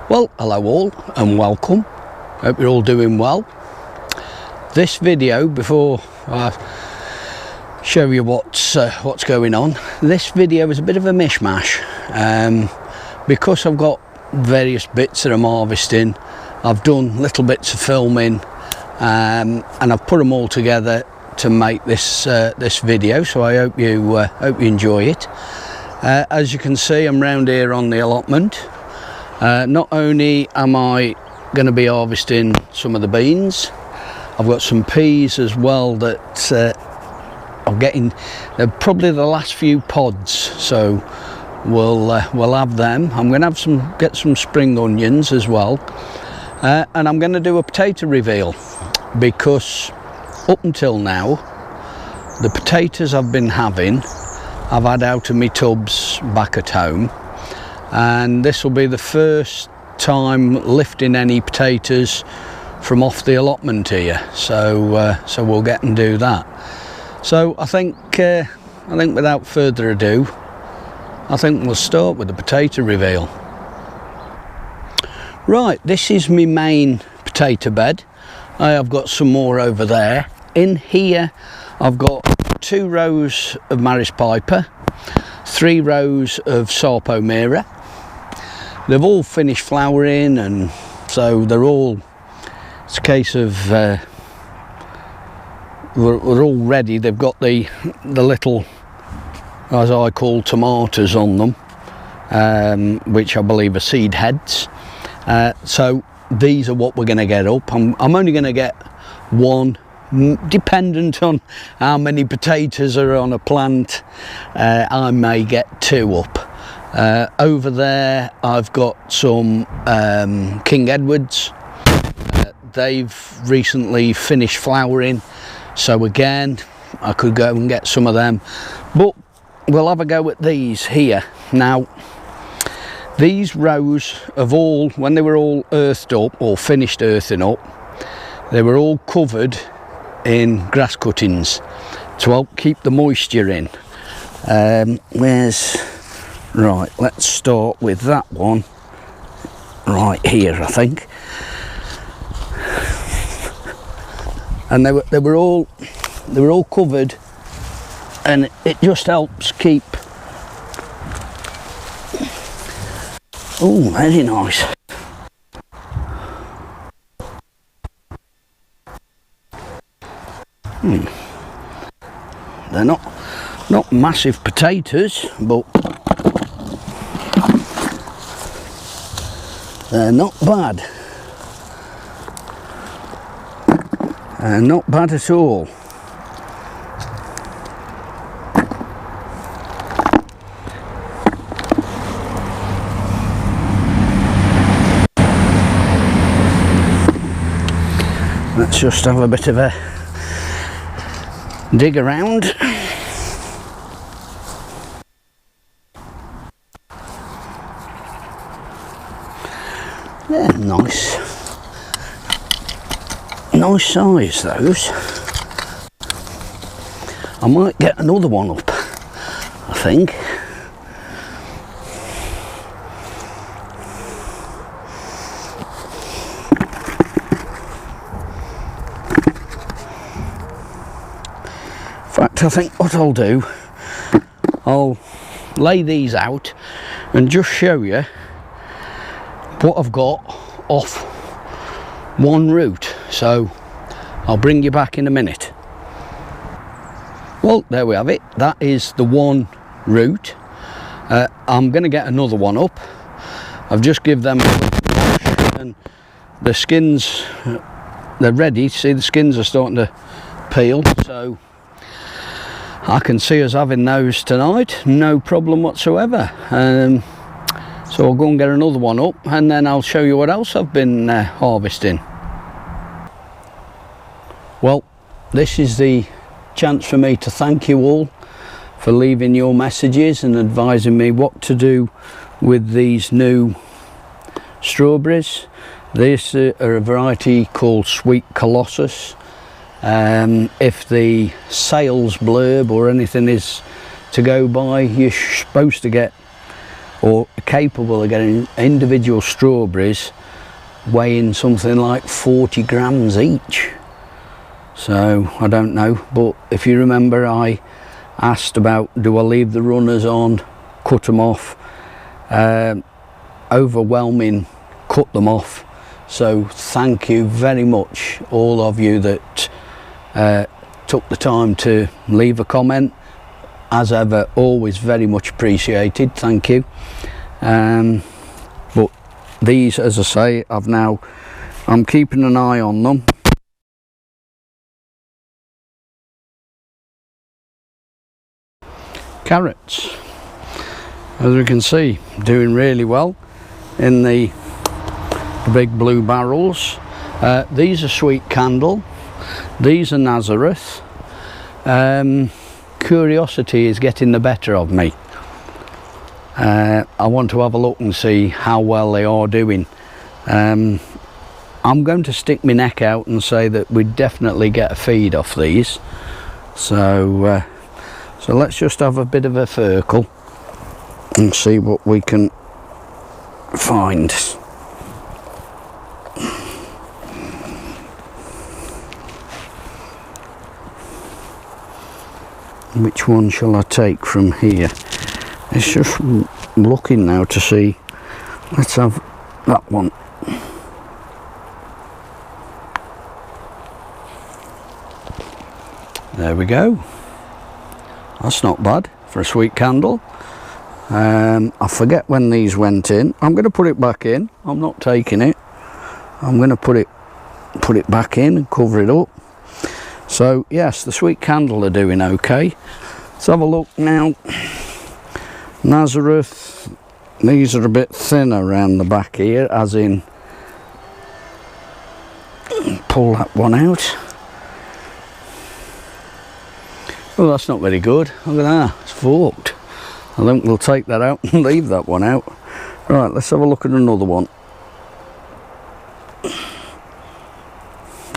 Well, hello all and welcome. Hope you're all doing well. This video, before I show you what's going on, this video is a bit of a mishmash because I've got various bits that I'm harvesting. I've done little bits of filming and I've put them all together to make this video, so I hope you enjoy it. As you can see, I'm round here on the allotment. Not only am I going to be harvesting some of the beans, I've got some peas as well that I'm getting. They're probably the last few pods, so we'll have them. I'm going to get some spring onions as well, and I'm going to do a potato reveal, because up until now the potatoes I've been having I've had out of my tubs back at home, and this will be the first time lifting any potatoes from off the allotment here, so we'll get and do that. So I think without further ado, I think we'll start with the potato reveal. Right, this is my main potato bed. I have got some more over there. In here I've got 2 rows of Maris Piper, 3 rows of Sarpo Mira. They've all finished flowering, and so they're all, it's a case of we're all ready. They've got the little, as I call, tomatoes on them, which I believe are seed heads. So these are what we're going to get up. I'm only going to get one, dependent on how many potatoes are on a plant. I may get 2 up. Over there I've got some King Edwards. They've recently finished flowering, so again I could go and get some of them, but we'll have a go at these here. Now, these rows of all, when they were all earthed up or finished earthing up, they were all covered in grass cuttings to help keep the moisture in. Right, let's start with that one right here, I think. And they were all covered, and it just helps keep. Oh, very nice. They're not massive potatoes, but they're not bad. Not bad at all. Let's just have a bit of a dig around. Yeah, nice size, those. I might get another one up, I think. In fact, I think what I'll do, I'll lay these out and just show you what I've got off one root, so I'll bring you back in a minute. Well, there we have it. That is the one root. I'm going to get another one up. I've just give them a wash, and the skins, they're ready. See, the skins are starting to peel, so I can see us having those tonight, no problem whatsoever. So I'll go and get another one up, and then I'll show you what else I've been harvesting. Well, this is the chance for me to thank you all for leaving your messages and advising me what to do with these new strawberries. These are a variety called Sweet Colossus. If the sales blurb or anything is to go by, you're supposed to get or capable of getting individual strawberries weighing something like 40 grams each. So I don't know, but if you remember, I asked about, do I leave the runners on, cut them off? Overwhelming cut them off. So thank you very much, all of you that took the time to leave a comment. As ever, always very much appreciated, thank you. But these, as I say, I'm keeping an eye on them. Carrots, as we can see, doing really well in the big blue barrels. These are Sweet Candle, these are Nazareth. Curiosity is getting the better of me. I want to have a look and see how well they are doing. I'm going to stick my neck out and say that we definitely get a feed off these. So let's just have a bit of a circle and see what we can find. Which one shall I take from here? It's just looking now to see. Let's have that one. There we go. That's not bad for a Sweet Candle. I forget when these went in. I'm going to put it back in. I'm not taking it. I'm going to put it back in and cover it up. So yes, the Sweet Candle are doing okay. Let's have a look now. Nazareth, these are a bit thinner around the back here, as in, pull that one out. Oh, that's not very good. Look at that, it's forked. I think we'll take that out and leave that one out. Right, let's have a look at another one.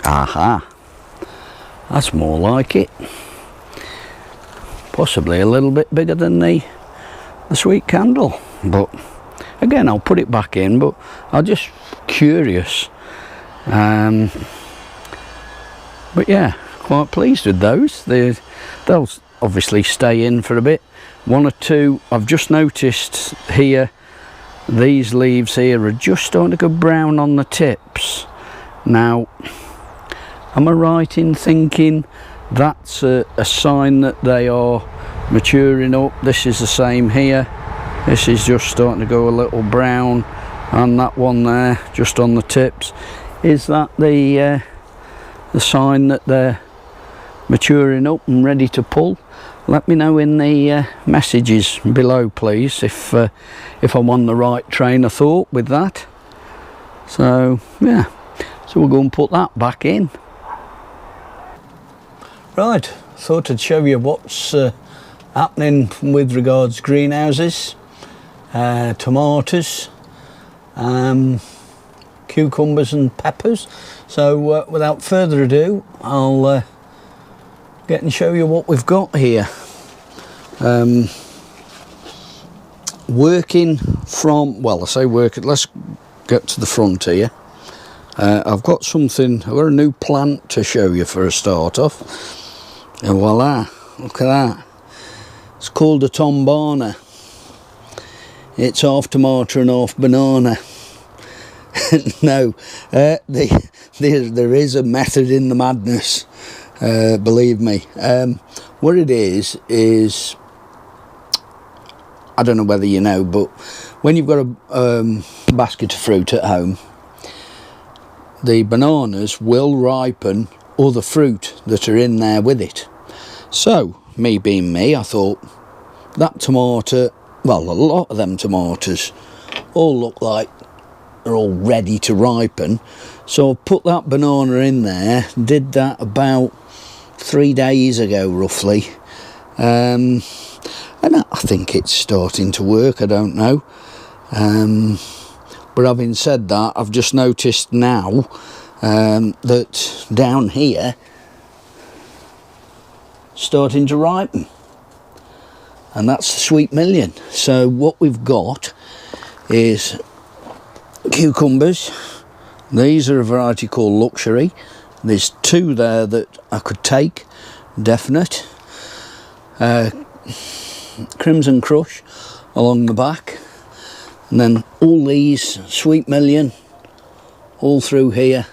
Aha, that's more like it. Possibly a little bit bigger than the Sweet Candle, but again, I'll put it back in. But I'm just curious. But yeah, quite pleased with those. They'll obviously stay in for a bit. One or two, I've just noticed here, these leaves here are just starting to go brown on the tips. Now, am I right in thinking that's a sign that they are maturing up? This is the same here. This is just starting to go a little brown, and that one there just on the tips. Is that the sign that they're maturing up and ready to pull? Let me know in the messages below, please, if I'm on the right train of thought with that. So yeah, so we'll go and put that back in. Right, thought I'd show you what's happening with regards to greenhouses, tomatoes, cucumbers and peppers. So without further ado, I'll get and show you what we've got here. Working from, well, I say working, let's get to the front here. I've got something, I've got a new plant to show you for a start off. And voila, look at that. It's called a tombana. It's half tomato and half banana. No, there is a method in the madness, believe me. What it is, I don't know whether you know, but when you've got a basket of fruit at home, the bananas will ripen other fruit that are in there with it. So, me being me, I thought that tomato, well, a lot of them tomatoes all look like they're all ready to ripen. So I put that banana in there, did that about 3 days ago roughly, and I think it's starting to work. I don't know, but having said that, I've just noticed now that down here starting to ripen. and that's the sweet million. So what we've got is cucumbers. These are a variety called Luxury. There's 2 there that I could take, definite. Crimson Crush along the back, and then all these sweet million all through here.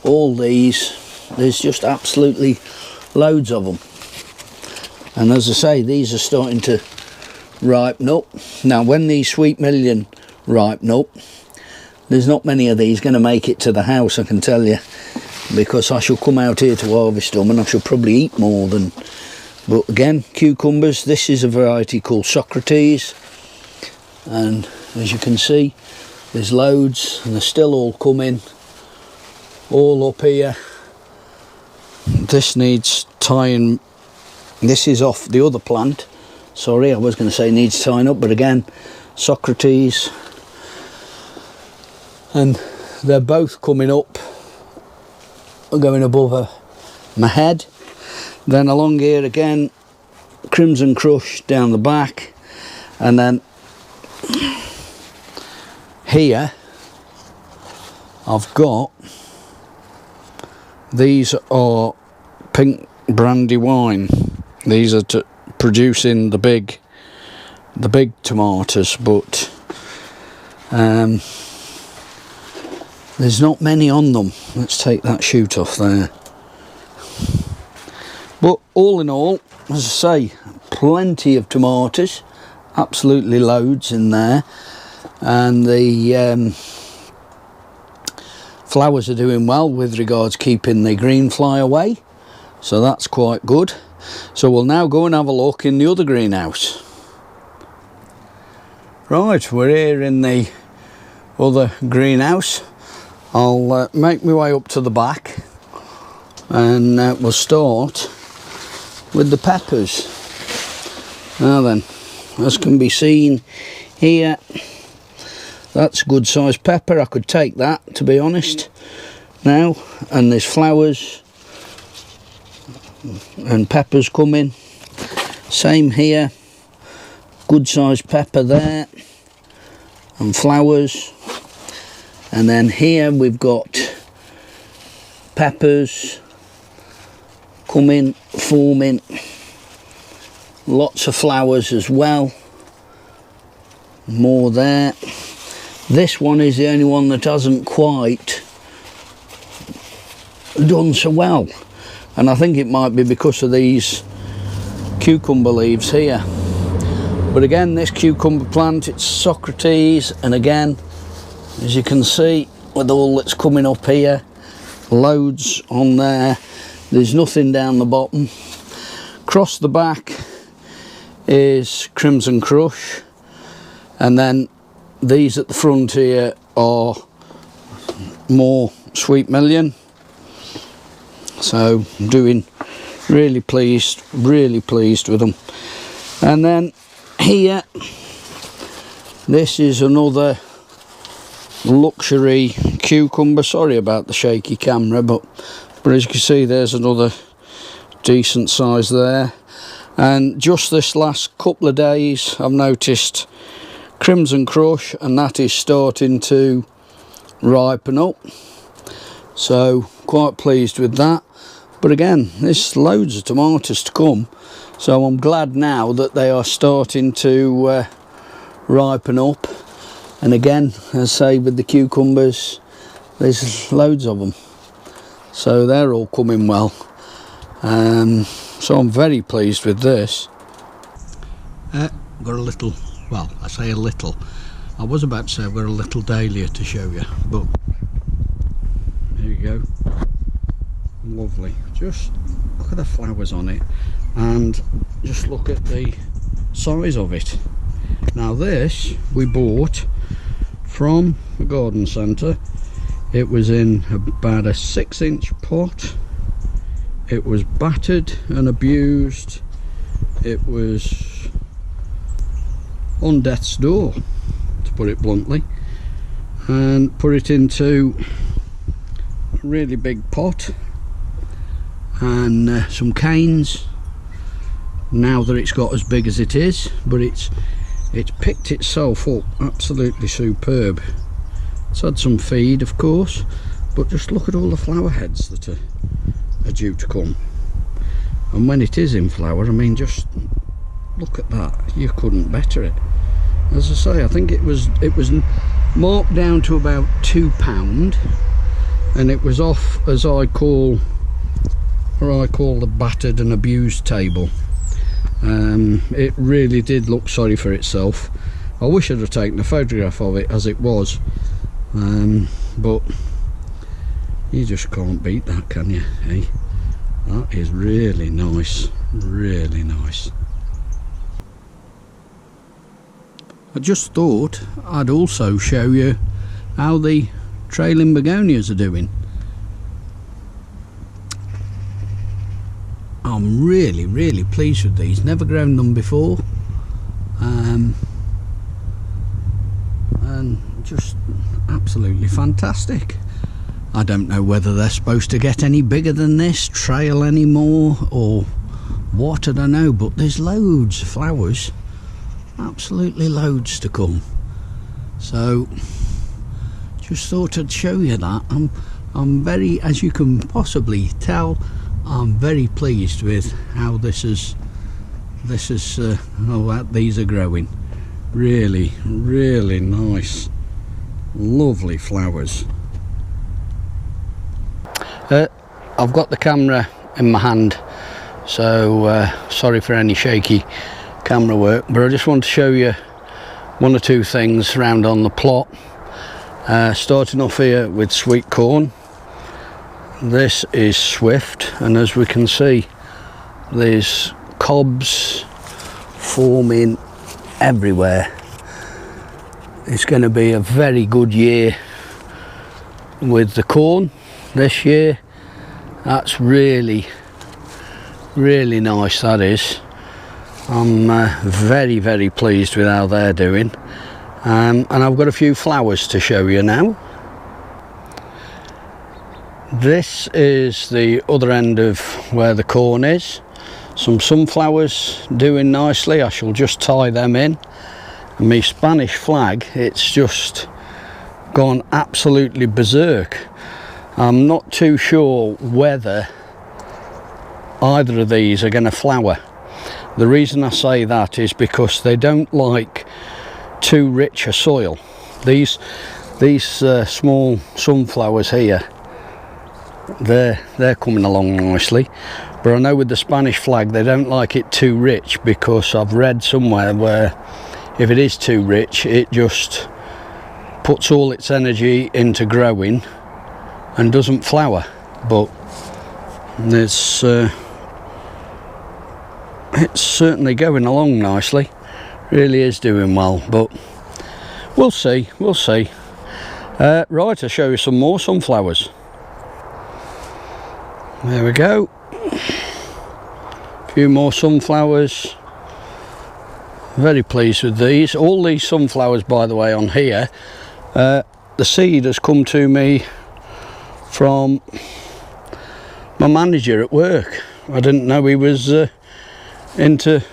All these, there's just absolutely loads of them. And as I say, these are starting to ripen up. Now when these sweet million ripen up, there's not many of these going to make it to the house, I can tell you, because I shall come out here to harvest them and I shall probably eat more than. But again, cucumbers, this is a variety called Socrates, and as you can see, there's loads, and they're still all coming, all up here. This needs tying. This is off the other plant. Sorry, I was going to say needs tying up, but again, Socrates, and they're both coming up, going above my head. Then along here again, Crimson Crush down the back, and then here I've got, these are pink Brandywine. These are producing the big tomatoes, but there's not many on them. Let's take that shoot off there. But all in all, as I say, plenty of tomatoes, absolutely loads in there, and the flowers are doing well with regards keeping the green fly away, so that's quite good. So we'll now go and have a look in the other greenhouse. Right, we're here in the other greenhouse. I'll make my way up to the back, and we'll start with the peppers. Now then, as can be seen here, that's good sized pepper. I could take that, to be honest, now. And there's flowers and peppers coming. Same here, good sized pepper there, and flowers. And then here we've got peppers coming, forming, lots of flowers as well, more there. This one is the only one that hasn't quite done so well, and I think it might be because of these cucumber leaves here. But again, this cucumber plant, it's Socrates, and again, as you can see, with all that's coming up here, loads on there. There's nothing down the bottom. Across the back is Crimson Crush, and then these at the front here are more Sweet Million. So I'm doing really pleased with them. And then here, this is another Luxury cucumber. Sorry about the shaky camera, but as you can see, there's another decent size there. And just this last couple of days, I've noticed Crimson Crush, and that is starting to ripen up, so quite pleased with that. But again, there's loads of tomatoes to come, so I'm glad now that they are starting to ripen up. And again, as I say, with the cucumbers, there's loads of them, so they're all coming well. So I'm very pleased with this. Got a little, well, I say a little, I was about to say I've got a little dahlia to show you, but here you go. Lovely. Just look at the flowers on it, and just look at the size of it. Now this we bought from a garden centre. It was in about a 6-inch pot. It was battered and abused. It was on death's door, to put it bluntly, and put it into a really big pot and some canes, now that it's got as big as it is, but it's picked itself up absolutely superb. It's had some feed, of course, but just look at all the flower heads that are due to come. And when it is in flower, I mean, just look at that. You couldn't better it. As I say, I think it was marked down to about £2, and it was off, as I call the battered and abused table. It really did look sorry for itself. I wish I'd have taken a photograph of it as it was, but you just can't beat that, can you? Hey, that is really nice, really nice. I just thought I'd also show you how the trailing begonias are doing. I'm really pleased with these. Never grown them before, and just absolutely fantastic. I don't know whether they're supposed to get any bigger than this, trail anymore, or what, I don't know, but there's loads of flowers, absolutely loads to come. So just thought I'd show you that. I'm very, as you can possibly tell, I'm very pleased with how these are growing. Really nice, lovely flowers. I've got the camera in my hand, so sorry for any shaky camera work, but I just want to show you one or two things around on the plot. Starting off here with sweet corn. This is swift, and as we can see, there's cobs forming everywhere. It's going to be a very good year with the corn this year. That's really nice, that is. I'm very pleased with how they're doing, and I've got a few flowers to show you now. This is the other end of where the corn is. Some sunflowers doing nicely. I shall just tie them in. And my Spanish flag, it's just gone absolutely berserk. I'm not too sure whether either of these are going to flower. The reason I say that is because they don't like too rich a soil. These small sunflowers here, they're coming along nicely, but I know with the Spanish flag they don't like it too rich, because I've read somewhere where if it is too rich, it just puts all its energy into growing and doesn't flower. But it's certainly going along nicely, really is doing well, but we'll see. Right, I'll show you some more sunflowers. There we go, a few more sunflowers. Very pleased with these. All these sunflowers, by the way, on here, the seed has come to me from my manager at work. I didn't know he was into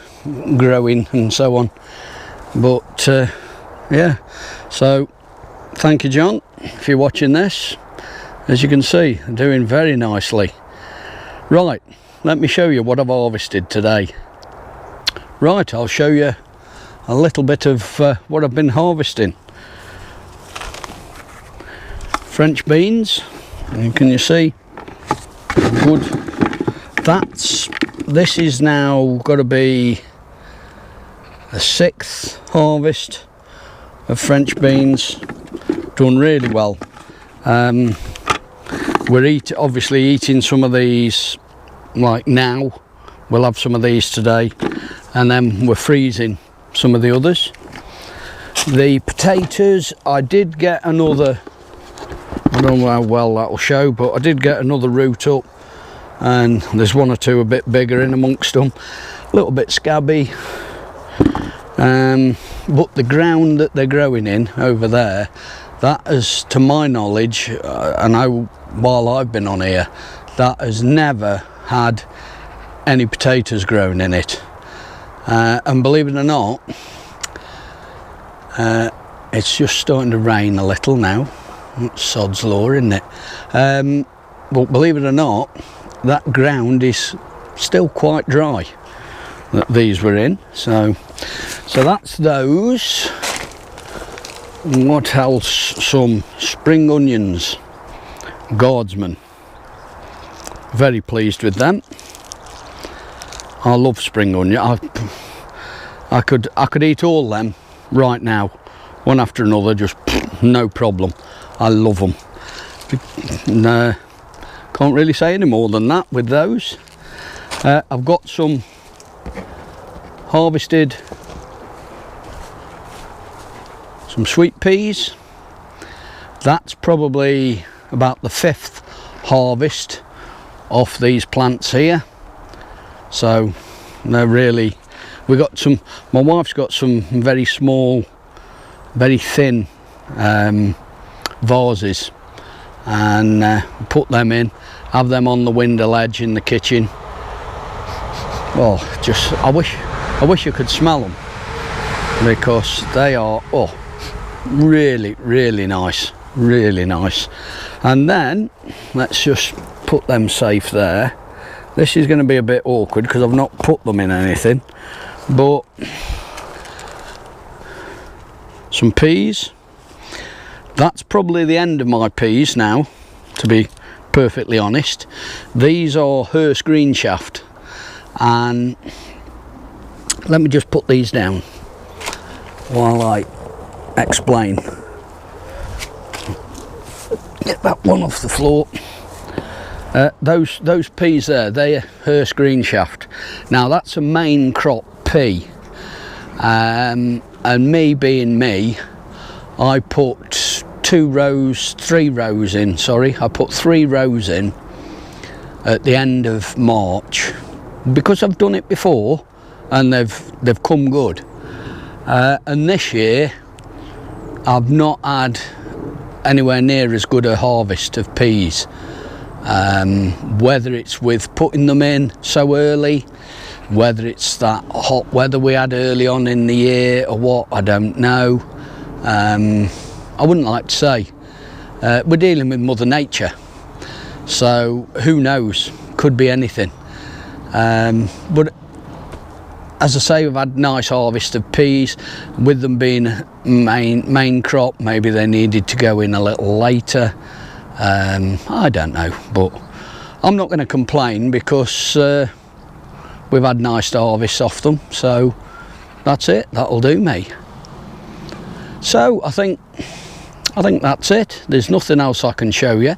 growing and so on, but yeah, so thank you, John, if you're watching this. As you can see, doing very nicely. Right, let me show you what I've harvested today. Right, I'll show you a little bit of what I've been harvesting. French beans, and can you see? Good. This is now got to be the 6th harvest of French beans. Done really well. We're obviously eating some of these like now. We'll have some of these today, and then we're freezing some of the others. The potatoes, I did get another, I don't know how well that'll show, but I did get another root up, and there's one or two a bit bigger in amongst them, a little bit scabby, but the ground that they're growing in over there, that is, to my knowledge, I know while I've been on here, that has never had any potatoes grown in it. and believe it or not, it's just starting to rain a little now. That's sod's law, isn't it? But believe it or not, that ground is still quite dry that these were in. So that's those. What else? Some spring onions, Guardsman. Very pleased with them. I love spring onion. I could eat all them right now, one after another, just no problem. I love them. No, can't really say any more than that with those. I've got some harvested, some sweet peas. That's probably about the 5th harvest off these plants here. So they're really, we got some, my wife's got some very small, very thin vases, and put them in, have them on the window ledge in the kitchen. Oh, just I wish you could smell them, because they are, oh, really, really nice, really nice. And then let's just put them safe there. This is going to be a bit awkward because I've not put them in anything, but some peas. That's probably the end of my peas now, to be perfectly honest. These are Hearst green shaft, and let me just put these down while I explain. Get that one off the floor. Those peas there, they're Hearst green shaft. Now that's a main crop pea, and me being me, I put 3 rows in, sorry, I put 3 rows in at the end of March, because I've done it before and they've come good. And this year I've not had anywhere near as good a harvest of peas. Whether it's with putting them in so early, whether it's that hot weather we had early on in the year or what, I don't know. I wouldn't like to say. We're dealing with Mother Nature, so who knows, could be anything. But as I say, we've had nice harvest of peas. With them being main crop, maybe they needed to go in a little later. I don't know, but I'm not going to complain, because we've had nice harvests off them. So that's it, that'll do me. So I think that's it. There's nothing else I can show you.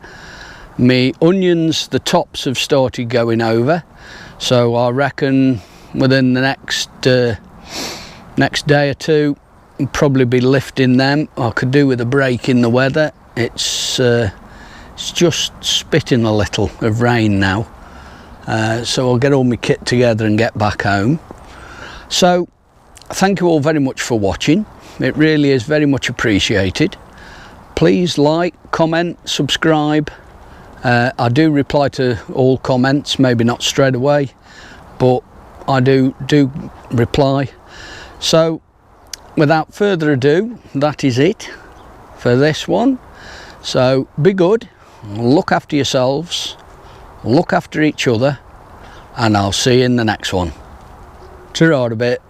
Me onions, the tops have started going over, so I reckon within the next day or two I'll probably be lifting them. I could do with a break in the weather. It's just spitting a little of rain now, so I'll get all my kit together and get back home. So thank you all very much for watching. It really is very much appreciated. Please like, comment, subscribe. I do reply to all comments, maybe not straight away, but I do reply. So without further ado, that is it for this one. So be good, look after yourselves, look after each other, and I'll see you in the next one. Ta-ra a bit.